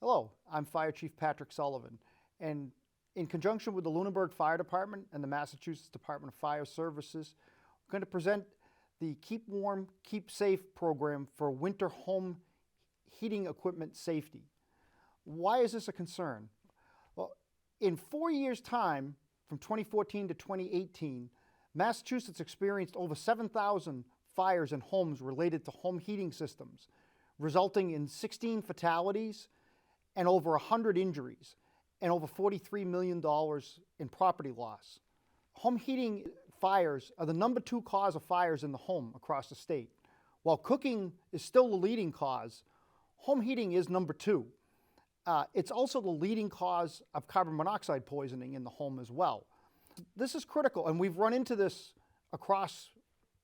Hello, I'm Fire Chief Patrick Sullivan, and in conjunction with the Lunenburg Fire Department and the Massachusetts Department of Fire Services, I'm going to present the Keep Warm, Keep Safe program for winter home heating equipment safety. Why is this a concern? Well, in 4 years' time, from 2014 to 2018, Massachusetts experienced over 7,000 fires in homes related to home heating systems, resulting in 16 fatalities and over 100 injuries and over $43 million in property loss. Home heating fires are the number 2 cause of fires in the home across the state. While cooking is still the leading cause, home heating is number 2. It's also the leading cause of carbon monoxide poisoning in the home as well. This is critical, and we've run into this across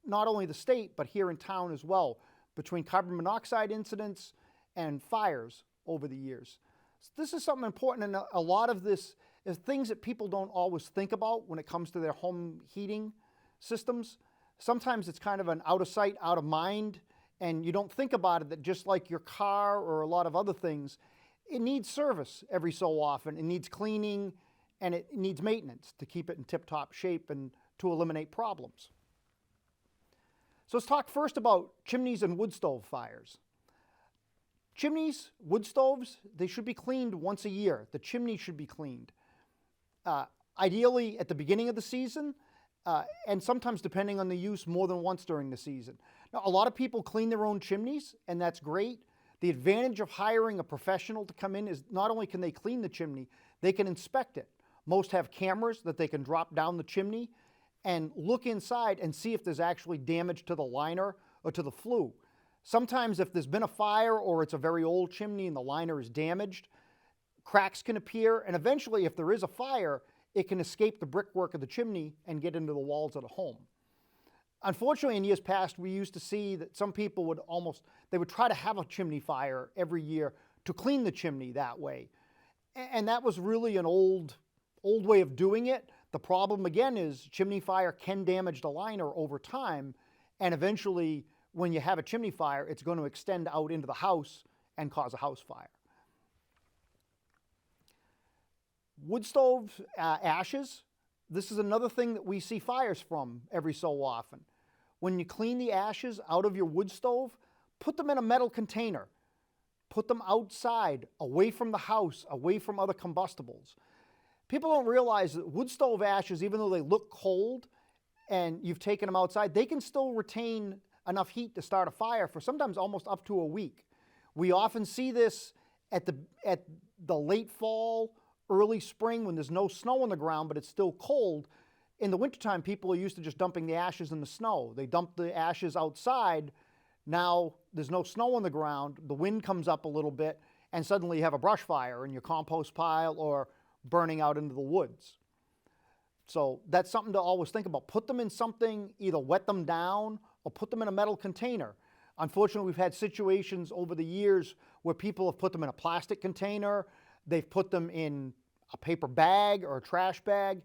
not only the state, but here in town as well, between carbon monoxide incidents and fires over the years. So this is something important, and a lot of this is things that people don't always think about when it comes to their home heating systems. Sometimes it's kind of an out of sight, out of mind, and you don't think about it that just like your car or a lot of other things, it needs service every so often. It needs cleaning, and it needs maintenance to keep it in tip-top shape and to eliminate problems. So let's talk first about chimneys and wood stove fires. Chimneys, wood stoves, they should be cleaned once a year. The chimney should be cleaned. Ideally at the beginning of the season, and sometimes depending on the use, more than once during the season. Now, a lot of people clean their own chimneys, and that's great. The advantage of hiring a professional to come in is not only can they clean the chimney, they can inspect it. Most have cameras that they can drop down the chimney and look inside and see if there's actually damage to the liner or to the flue. Sometimes if there's been a fire or it's a very old chimney and the liner is damaged, cracks can appear, and eventually if there is a fire, it can escape the brickwork of the chimney and get into the walls of the home. Unfortunately, in years past, we used to see that some people would try to have a chimney fire every year to clean the chimney that way. And that was really an old way of doing it. The problem again is chimney fire can damage the liner over time, and eventually when you have a chimney fire, it's going to extend out into the house and cause a house fire. Wood stove ashes, this is another thing that we see fires from every so often. When you clean the ashes out of your wood stove, put them in a metal container. Put them outside, away from the house, away from other combustibles. People don't realize that wood stove ashes, even though they look cold and you've taken them outside, they can still retain enough heat to start a fire for sometimes almost up to a week. We often see this at the late fall, early spring when there's no snow on the ground, but it's still cold. In the wintertime, people are used to just dumping the ashes in the snow. They dump the ashes outside. Now there's no snow on the ground. The wind comes up a little bit, and suddenly you have a brush fire in your compost pile or burning out into the woods. So that's something to always think about. Put them in something, either wet them down or put them in a metal container. Unfortunately, we've had situations over the years where people have put them in a plastic container. They've put them in a paper bag or a trash bag.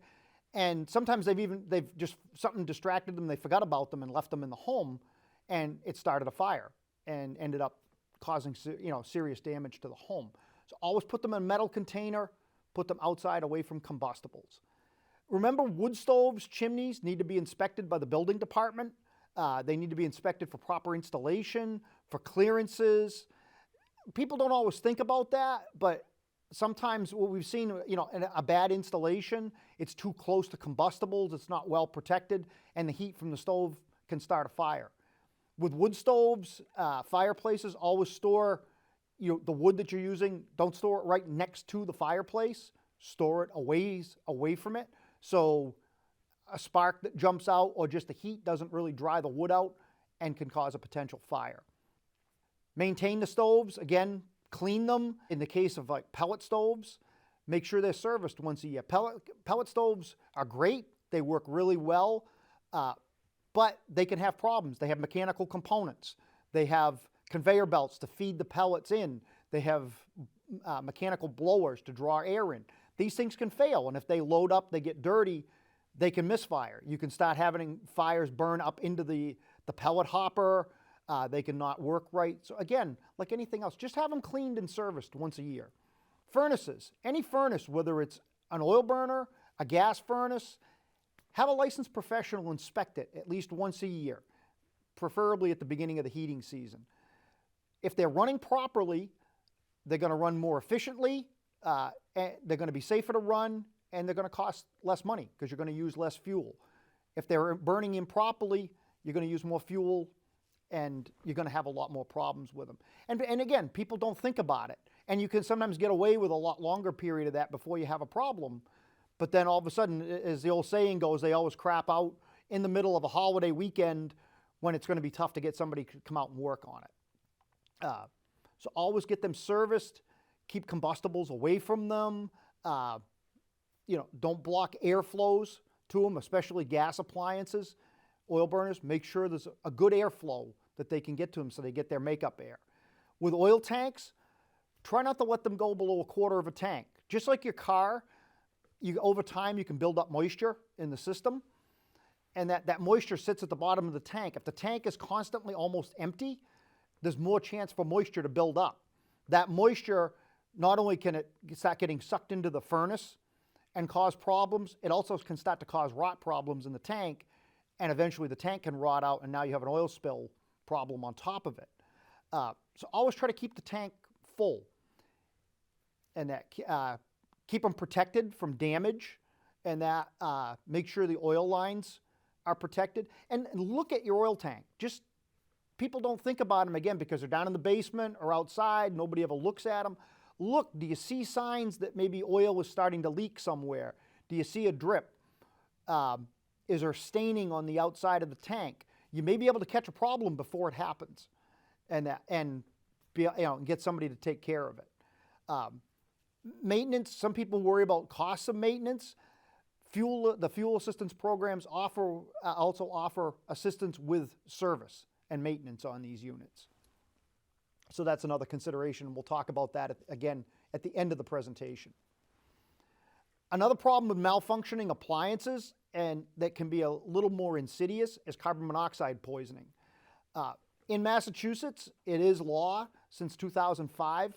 And sometimes they've just, something distracted them. They forgot about them and left them in the home, and it started a fire and ended up causing serious damage to the home. So always put them in a metal container, put them outside away from combustibles. Remember, wood stoves, chimneys need to be inspected by the building department. They need to be inspected for proper installation, for clearances. People don't always think about that, but sometimes what we've seen, in a bad installation, it's too close to combustibles, it's not well protected, and the heat from the stove can start a fire. With wood stoves, fireplaces, always store the wood that you're using. Don't store it right next to the fireplace. Store it away from it, so a spark that jumps out or just the heat doesn't really dry the wood out and can cause a potential fire. Maintain the stoves. Again, clean them. In the case of like pellet stoves, make sure they're serviced once a year. Pellet stoves are great. They work really well, but they can have problems. They have mechanical components. They have conveyor belts to feed the pellets in. They have mechanical blowers to draw air in. These things can fail, and if they load up, they get dirty, they can misfire. You can start having fires burn up into the pellet hopper. They can not work right. So again, like anything else, just have them cleaned and serviced once a year. Furnaces, any furnace, whether it's an oil burner, a gas furnace, have a licensed professional inspect it at least once a year, preferably at the beginning of the heating season. If they're running properly, they're going to run more efficiently, and they're going to be safer to run, and they're going to cost less money because you're going to use less fuel. If they're burning improperly, you're going to use more fuel, and you're going to have a lot more problems with them. And again, people don't think about it. And you can sometimes get away with a lot longer period of that before you have a problem. But then all of a sudden, as the old saying goes, they always crap out in the middle of a holiday weekend when it's going to be tough to get somebody to come out and work on it. So always get them serviced, keep combustibles away from them, don't block airflows to them, especially gas appliances, oil burners. Make sure there's a good airflow that they can get to them so they get their makeup air. With oil tanks, try not to let them go below a quarter of a tank. Just like your car, over time you can build up moisture in the system, and that moisture sits at the bottom of the tank. If the tank is constantly almost empty, there's more chance for moisture to build up. That moisture, not only can it start getting sucked into the furnace and cause problems, it also can start to cause rot problems in the tank, and eventually the tank can rot out, and now you have an oil spill problem on top of it. So always try to keep the tank full, and that keep them protected from damage, and that make sure the oil lines are protected. And look at your oil tank. Just people don't think about them, again, because they're down in the basement or outside. Nobody ever looks at them. Look, do you see signs that maybe oil is starting to leak somewhere? Do you see a drip? Is there staining on the outside of the tank? You may be able to catch a problem before it happens, and get somebody to take care of it. Maintenance, some people worry about costs of maintenance. The fuel assistance programs also offer assistance with service and maintenance on these units. So that's another consideration. We'll talk about that again at the end of the presentation. Another problem with malfunctioning appliances, and that can be a little more insidious, is carbon monoxide poisoning. In Massachusetts, it is law since 2005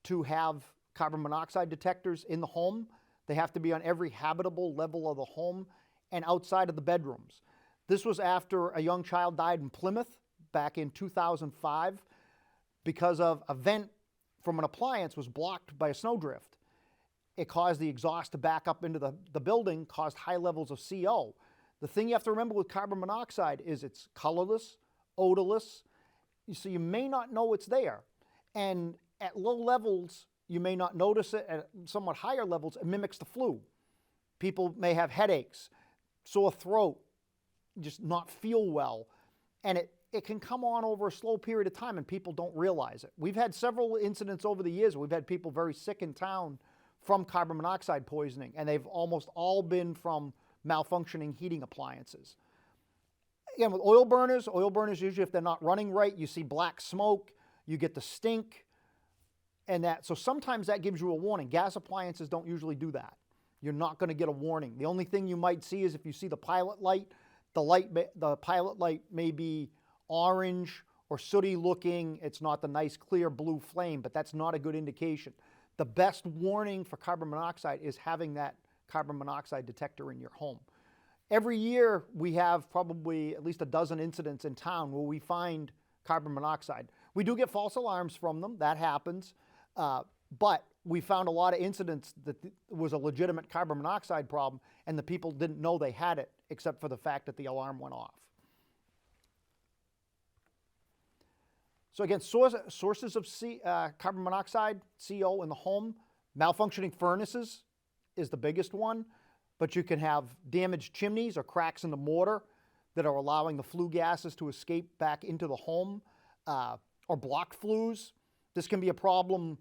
to have carbon monoxide detectors in the home. They have to be on every habitable level of the home and outside of the bedrooms. This was after a young child died in Plymouth back in 2005 because of a vent from an appliance was blocked by a snowdrift. It caused the exhaust to back up into the building, caused high levels of CO. The thing you have to remember with carbon monoxide is it's colorless, odorless, so you may not know it's there. And at low levels, you may not notice it. At somewhat higher levels, it mimics the flu. People may have headaches, sore throat, just not feel well. And it can come on over a slow period of time, and people don't realize it. We've had several incidents over the years. We've had people very sick in town from carbon monoxide poisoning, and they've almost all been from malfunctioning heating appliances. Again, with oil burners usually, if they're not running right, you see black smoke, you get the stink, and so sometimes that gives you a warning. Gas appliances don't usually do that. You're not going to get a warning. The only thing you might see is if you see the pilot light. The pilot light may be orange or sooty looking. It's not the nice clear blue flame, but that's not a good indication. The best warning for carbon monoxide is having that carbon monoxide detector in your home. Every year we have probably at least a dozen incidents in town where we find carbon monoxide. We do get false alarms from them, that happens, but we found a lot of incidents that was a legitimate carbon monoxide problem, and the people didn't know they had it except for the fact that the alarm went off. So again, sources of carbon monoxide, CO, in the home. Malfunctioning furnaces is the biggest one, but you can have damaged chimneys or cracks in the mortar that are allowing the flue gases to escape back into the home, or blocked flues. This can be a problem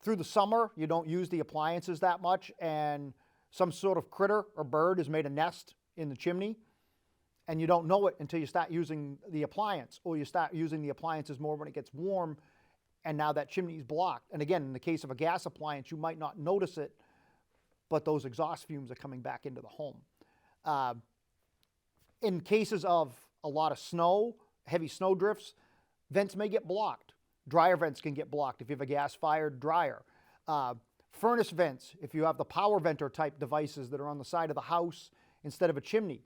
through the summer. You don't use the appliances that much, and some sort of critter or bird has made a nest in the chimney, and you don't know it until you start using the appliance, or you start using the appliances more when it gets warm, and now that chimney is blocked. And again, in the case of a gas appliance, you might not notice it, but those exhaust fumes are coming back into the home. In cases of a lot of snow, heavy snow drifts, vents may get blocked. Dryer vents can get blocked if you have a gas-fired dryer. Furnace vents, if you have the power venter type devices that are on the side of the house instead of a chimney,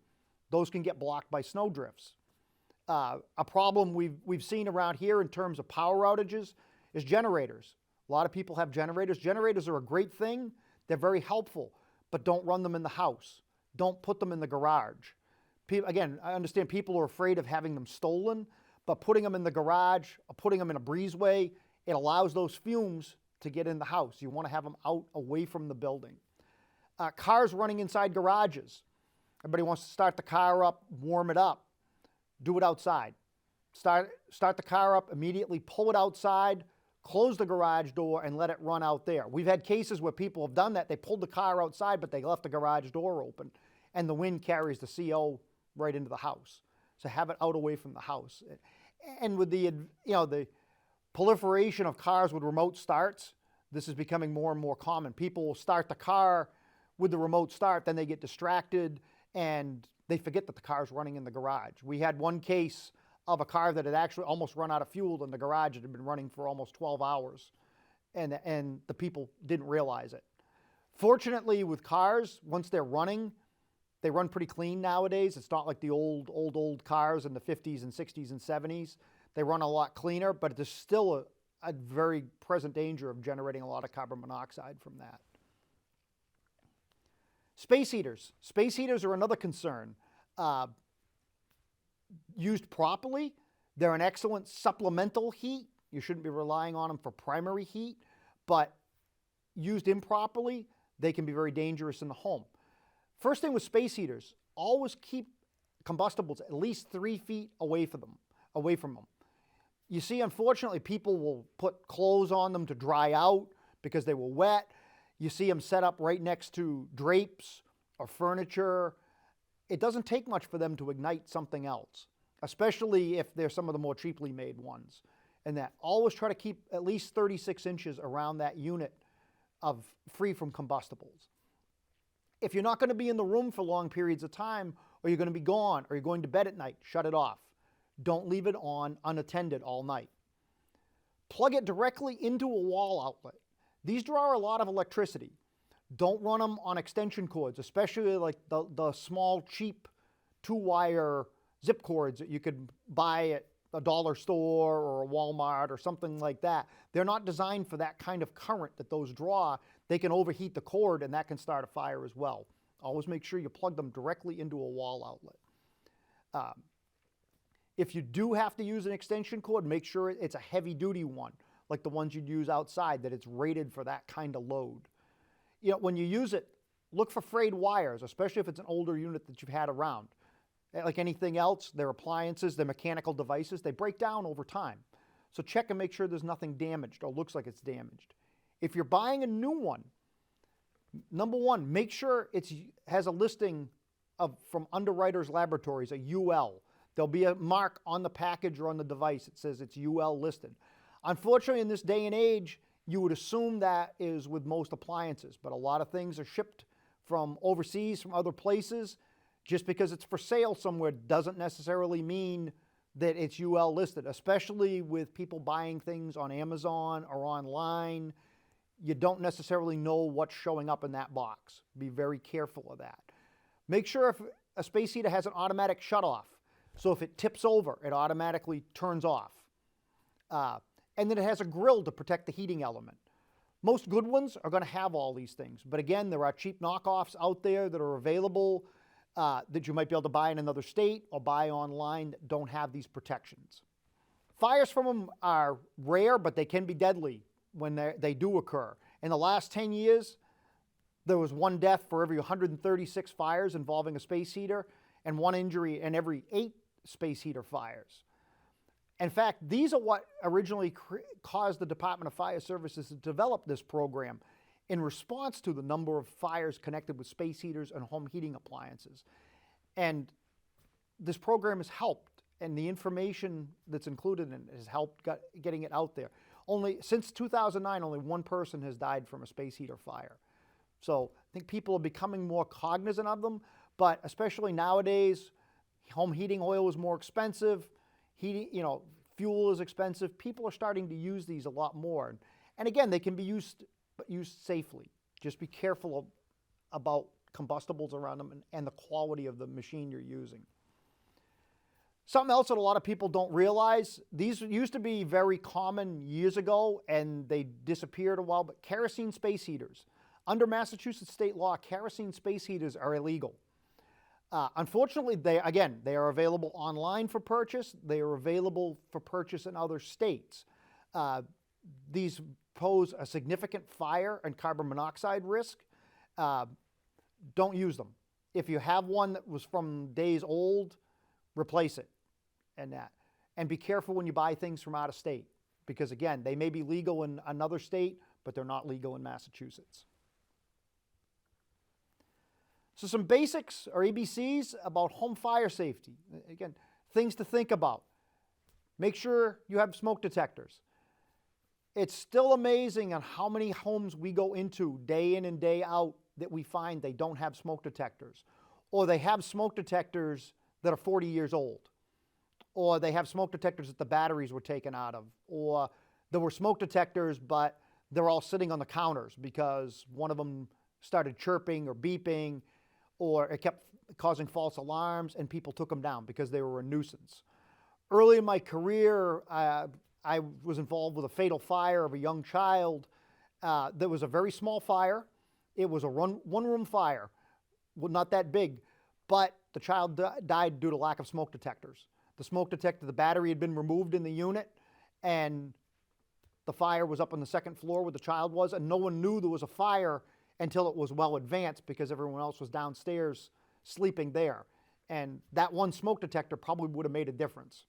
those can get blocked by snow drifts. A problem we've seen around here in terms of power outages is generators. A lot of people have generators. Generators are a great thing. They're very helpful, but don't run them in the house. Don't put them in the garage. Again, I understand people are afraid of having them stolen, but putting them in the garage or putting them in a breezeway, it allows those fumes to get in the house. You want to have them out away from the building. Cars running inside garages. Everybody wants to start the car up, warm it up. Do it outside. Start the car up, immediately pull it outside, close the garage door, and let it run out there. We've had cases where people have done that. They pulled the car outside, but they left the garage door open, and the wind carries the CO right into the house. So have it out away from the house. And with the proliferation of cars with remote starts, this is becoming more and more common. People will start the car with the remote start, then they get distracted, and they forget that the car's running in the garage. We had one case of a car that had actually almost run out of fuel in the garage. It had been running for almost 12 hours, and the people didn't realize it. Fortunately, with cars, once they're running, they run pretty clean nowadays. It's not like the old cars in the 50s and 60s and 70s. They run a lot cleaner, but there's still a very present danger of generating a lot of carbon monoxide from that. Space heaters. Space heaters are another concern. Used properly, they're an excellent supplemental heat. You shouldn't be relying on them for primary heat, but used improperly, they can be very dangerous in the home. First thing with space heaters, always keep combustibles at least 3 feet away from them. You see, unfortunately, people will put clothes on them to dry out because they were wet. You see them set up right next to drapes or furniture. It doesn't take much for them to ignite something else, especially if they're some of the more cheaply made ones. And that always try to keep at least 36 inches around that unit of free from combustibles. If you're not going to be in the room for long periods of time, or you're going to be gone, or you're going to bed at night, shut it off. Don't leave it on unattended all night. Plug it directly into a wall outlet. These draw a lot of electricity. Don't run them on extension cords, especially like the small, cheap 2-wire zip cords that you could buy at a dollar store or a Walmart or something like that. They're not designed for that kind of current that those draw. They can overheat the cord, and that can start a fire as well. Always make sure you plug them directly into a wall outlet. If you do have to use an extension cord, make sure it's a heavy-duty one, like the ones you'd use outside, that it's rated for that kind of load. You know, when you use it, look for frayed wires, especially if it's an older unit that you've had around. Like anything else, their appliances, their mechanical devices, they break down over time. So check and make sure there's nothing damaged or looks like it's damaged. If you're buying a new one, number one, make sure it has a listing from Underwriters Laboratories, a UL. There'll be a mark on the package or on the device that says it's UL listed. Unfortunately, in this day and age, you would assume that is with most appliances, but a lot of things are shipped from overseas, from other places. Just because it's for sale somewhere doesn't necessarily mean that it's UL listed, especially with people buying things on Amazon or online. You don't necessarily know what's showing up in that box. Be very careful of that. Make sure if a space heater has an automatic shutoff, so if it tips over, it automatically turns off. And then it has a grill to protect the heating element. Most good ones are going to have all these things. But again, there are cheap knockoffs out there that are available that you might be able to buy in another state or buy online that don't have these protections. Fires from them are rare, but they can be deadly when they do occur. In the last 10 years, there was 1 death for every 136 fires involving a space heater and 1 injury in every 8 space heater fires. In fact, these are what originally caused the Department of Fire Services to develop this program in response to the number of fires connected with space heaters and home heating appliances. And this program has helped, and the information that's included in it has helped getting it out there. Since 2009, only 1 person has died from a space heater fire. So I think people are becoming more cognizant of them, but especially nowadays, home heating oil is more expensive. Fuel is expensive. People are starting to use these a lot more. And again, they can be used but used safely. Just be careful about combustibles around them and the quality of the machine you're using. Something else that a lot of people don't realize, these used to be very common years ago and they disappeared a while, but kerosene space heaters. Under Massachusetts state law, kerosene space heaters are illegal. Unfortunately, they are available online for purchase. They are available for purchase in other states. These pose a significant fire and carbon monoxide risk. Don't use them. If you have one that was from days old, replace it and be careful when you buy things from out of state, because again, they may be legal in another state, but they're not legal in Massachusetts. So some basics or ABCs about home fire safety. Again, things to think about. Make sure you have smoke detectors. It's still amazing on how many homes we go into day in and day out that we find they don't have smoke detectors, or they have smoke detectors that are 40 years old, or they have smoke detectors that the batteries were taken out of, or there were smoke detectors but they're all sitting on the counters because one of them started chirping or beeping, or it kept causing false alarms and people took them down because they were a nuisance. Early in my career, I was involved with a fatal fire of a young child. There was a very small fire. It was a one-room fire, well, not that big, but the child died due to lack of smoke detectors. The smoke detector, the battery had been removed in the unit, and the fire was up on the second floor where the child was, and no one knew there was a fire until it was well advanced because everyone else was downstairs sleeping there. And that one smoke detector probably would have made a difference,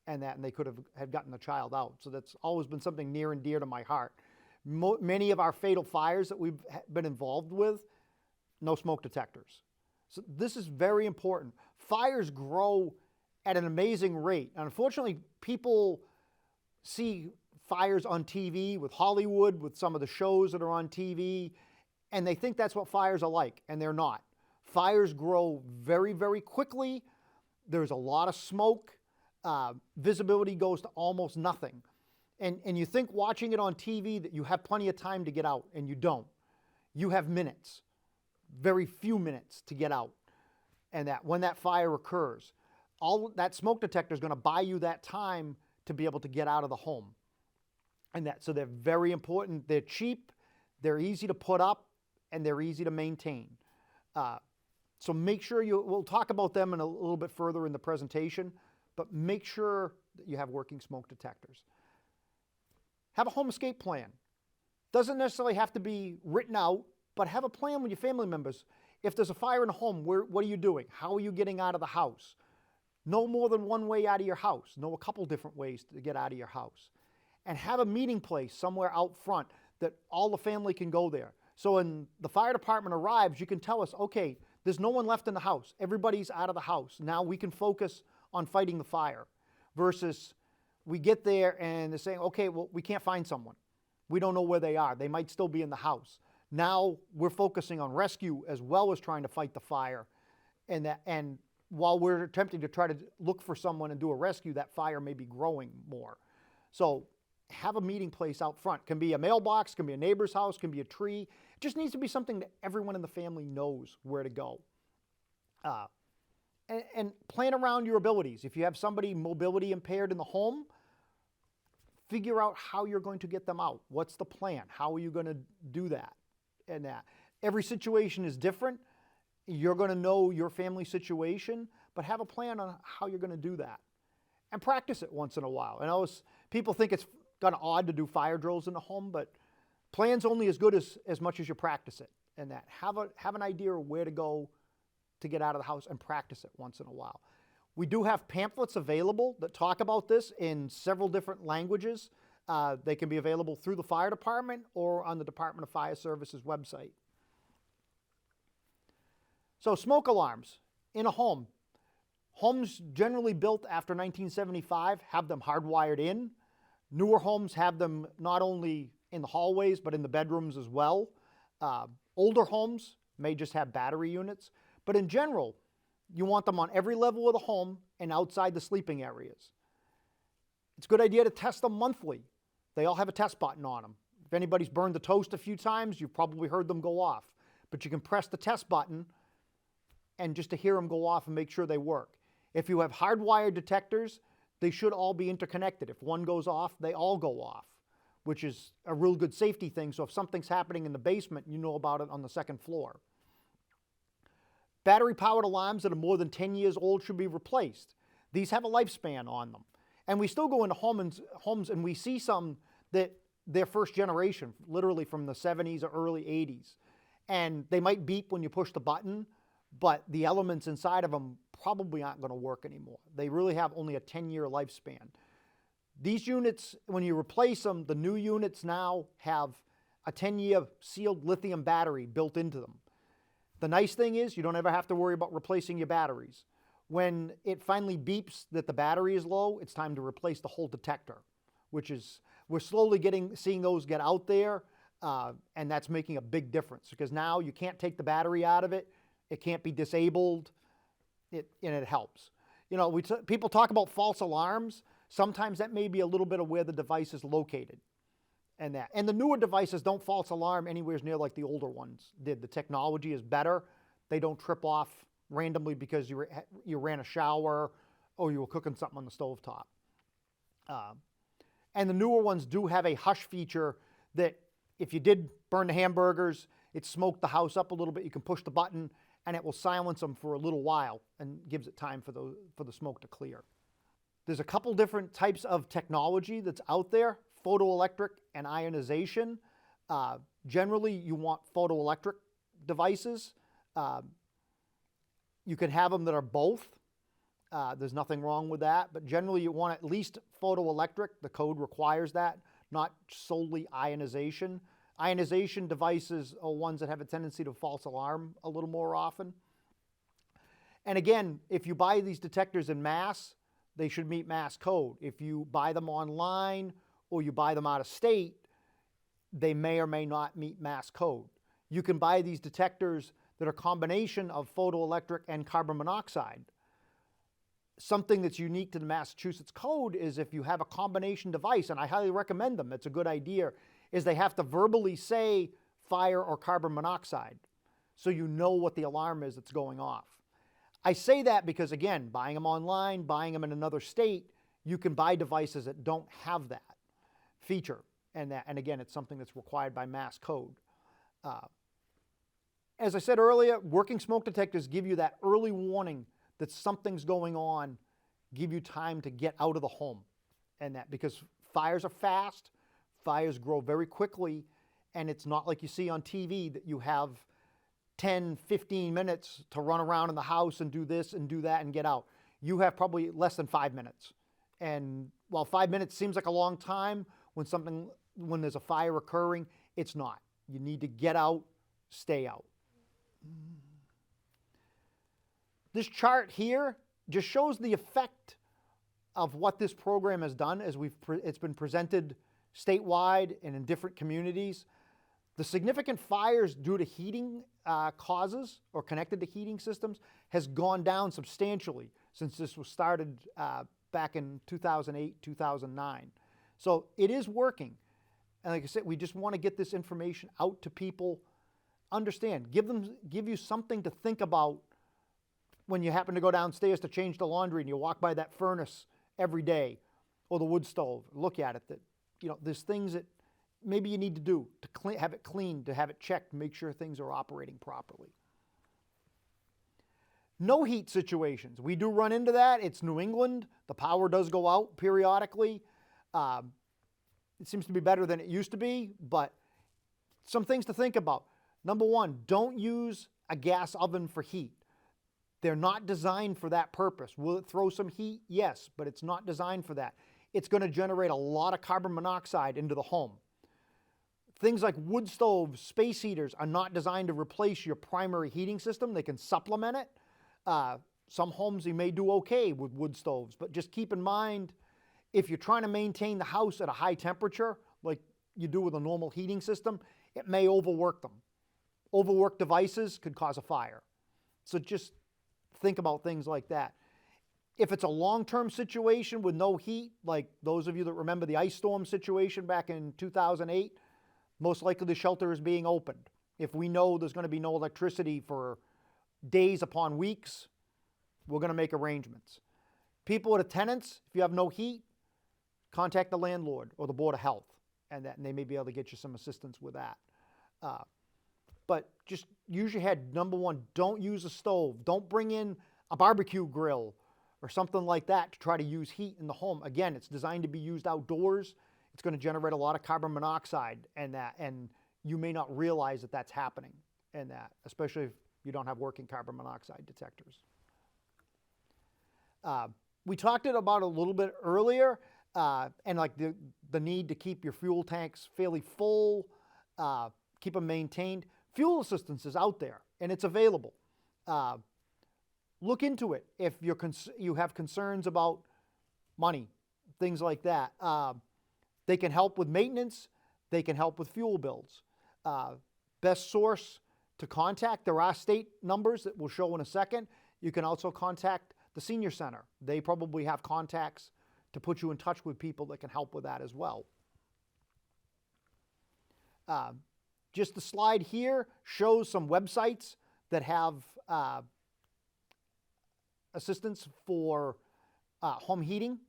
and they could have gotten the child out. So that's always been something near and dear to my heart. Many of our fatal fires that we've been involved with, no smoke detectors. So this is very important. Fires grow at an amazing rate. And unfortunately, people see fires on TV with Hollywood, with some of the shows that are on TV, and they think that's what fires are like, and they're not. Fires grow very, very quickly. There's a lot of smoke. Visibility goes to almost nothing. And you think watching it on TV that you have plenty of time to get out, and you don't. You have minutes, very few minutes to get out. And that when that fire occurs, all that smoke detector is going to buy you that time to be able to get out of the home. So they're very important. They're cheap, they're easy to put up, and they're easy to maintain. So make sure we'll talk about them in a little bit further in the presentation, but make sure that you have working smoke detectors. Have a home escape plan. Doesn't necessarily have to be written out, but have a plan with your family members. If there's a fire in the home, what are you doing? How are you getting out of the house? Know more than one way out of your house. Know a couple different ways to get out of your house. And have a meeting place somewhere out front that all the family can go there. So when the fire department arrives, you can tell us, okay, there's no one left in the house. Everybody's out of the house. Now we can focus on fighting the fire, versus we get there and they're saying, okay, well, we can't find someone. We don't know where they are. They might still be in the house. Now we're focusing on rescue as well as trying to fight the fire. And while we're attempting to try to look for someone and do a rescue, that fire may be growing more. So have a meeting place out front. Can be a mailbox, can be a neighbor's house, can be a tree. It just needs to be something that everyone in the family knows where to go. And plan around your abilities. If you have somebody mobility impaired in the home, figure out how you're going to get them out. What's the plan? How are you going to do that? And every situation is different. You're going to know your family situation, but have a plan on how you're going to do that. And practice it once in a while. And people think it's kind of odd to do fire drills in the home, but plan's only as good as much as you practice it. And have an idea of where to go to get out of the house and practice it once in a while. We do have pamphlets available that talk about this in several different languages. They can be available through the fire department or on the Department of Fire Services website. So smoke alarms in a home. Homes generally built after 1975 have them hardwired in. Newer homes have them not only in the hallways, but in the bedrooms as well. Older homes may just have battery units. But in general, you want them on every level of the home and outside the sleeping areas. It's a good idea to test them monthly. They all have a test button on them If anybody's burned the toast a few times, you've probably heard them go off. But you can press the test button and just to hear them go off and make sure they work. If you have hardwired detectors, they should all be interconnected. If one goes off, they all go off, which is a real good safety thing. So if something's happening in the basement, you know about it on the second floor. Battery-powered alarms that are more than 10 years old should be replaced. These have a lifespan on them. And we still go into homes and we see some that they're first generation, literally from the 70s or early 80s. And they might beep when you push the button, but the elements inside of them probably aren't going to work anymore. They really have only a 10-year lifespan. These units, when you replace them, the new units now have a 10-year sealed lithium battery built into them. The nice thing is you don't ever have to worry about replacing your batteries. When it finally beeps that the battery is low, it's time to replace the whole detector, which is, we're slowly seeing those get out there, and that's making a big difference because now you can't take the battery out of it. It can't be disabled, and it helps. You know, people talk about false alarms. Sometimes that may be a little bit of where the device is located. And the newer devices don't false alarm anywhere near like the older ones did. The technology is better. They don't trip off randomly because you ran a shower or you were cooking something on the stovetop. And the newer ones do have a hush feature that if you did burn the hamburgers, it smoked the house up a little bit, you can push the button and it will silence them for a little while and gives it time for the smoke to clear. There's a couple different types of technology that's out there, photoelectric and ionization. Generally, you want photoelectric devices. You can have them that are both. There's nothing wrong with that, but generally you want at least photoelectric. The code requires that, not solely ionization. Ionization devices are ones that have a tendency to false alarm a little more often. And again, if you buy these detectors in mass, they should meet mass code. If you buy them online or you buy them out of state, they may or may not meet mass code. You can buy these detectors that are a combination of photoelectric and carbon monoxide. Something that's unique to the Massachusetts code is if you have a combination device, and I highly recommend them, it's a good idea, is they have to verbally say fire or carbon monoxide so you know what the alarm is that's going off. I say that because, again, buying them online, buying them in another state, you can buy devices that don't have that feature. And again, it's something that's required by mass code. As I said earlier, working smoke detectors give you that early warning that something's going on, give you time to get out of the home. And that because fires are fast, fires grow very quickly, and it's not like you see on TV that you have 10, 15 minutes to run around in the house and do this and do that and get out. You have probably less than 5 minutes. And while 5 minutes seems like a long time, when there's a fire occurring, it's not. You need to get out, stay out. This chart here just shows the effect of what this program has done as it's been presented statewide and in different communities. The significant fires due to heating causes or connected to heating systems has gone down substantially since this was started back in 2008, 2009. So it is working. And like I said, we just want to get this information out to people. Understand, give you something to think about when you happen to go downstairs to change the laundry and you walk by that furnace every day or the wood stove. Look at it. That, you know, there's things that maybe you need to do to have it cleaned, to have it checked, make sure things are operating properly. No heat situations. We do run into that. It's New England. The power does go out periodically. It seems to be better than it used to be, but some things to think about. Number one, don't use a gas oven for heat. They're not designed for that purpose. Will it throw some heat? Yes, but it's not designed for that. It's going to generate a lot of carbon monoxide into the home. Things like wood stoves, space heaters are not designed to replace your primary heating system. They can supplement it. Some homes you may do okay with wood stoves, but just keep in mind, if you're trying to maintain the house at a high temperature, like you do with a normal heating system, it may overwork them. Overworked devices could cause a fire. So just think about things like that. If it's a long-term situation with no heat, like those of you that remember the ice storm situation back in 2008, most likely the shelter is being opened. If we know there's going to be no electricity for days upon weeks, we're going to make arrangements. People that are tenants, if you have no heat, contact the landlord or the Board of Health, and they may be able to get you some assistance with that. But just use your head. Number one, don't use a stove. Don't bring in a barbecue grill or something like that to try to use heat in the home. Again, it's designed to be used outdoors. It's going to generate a lot of carbon monoxide, and you may not realize that that's happening, and that, especially if you don't have working carbon monoxide detectors. We talked about it a little bit earlier, and like the need to keep your fuel tanks fairly full, keep them maintained. Fuel assistance is out there, and it's available. Look into it if you have concerns about money, things like that. They can help with maintenance. They can help with fuel bills. Best source to contact, there are state numbers that we'll show in a second. You can also contact the senior center. They probably have contacts to put you in touch with people that can help with that as well. Just the slide here shows some websites that have assistance for home heating.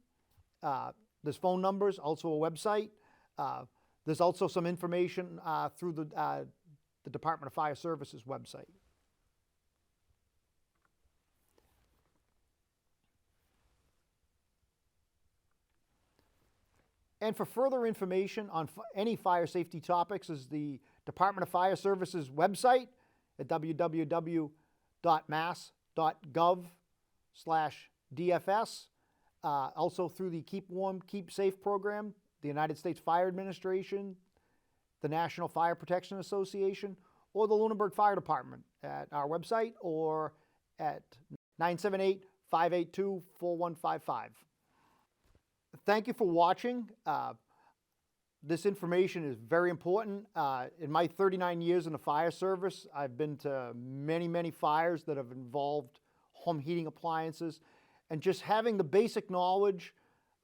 There's phone numbers, also a website. There's also some information through the Department of Fire Services website. And for further information on any fire safety topics is the Department of Fire Services website at www.mass.gov/DFS. Also through the Keep Warm, Keep Safe program, the United States Fire Administration, the National Fire Protection Association, or the Lunenburg Fire Department at our website or at 978-582-4155. Thank you for watching. This information is very important. In my 39 years in the fire service, I've been to many, many fires that have involved home heating appliances, and just having the basic knowledge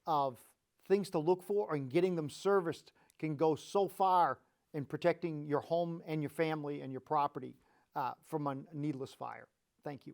of things to look for and getting them serviced can go so far in protecting your home and your family and your property from a needless fire. Thank you.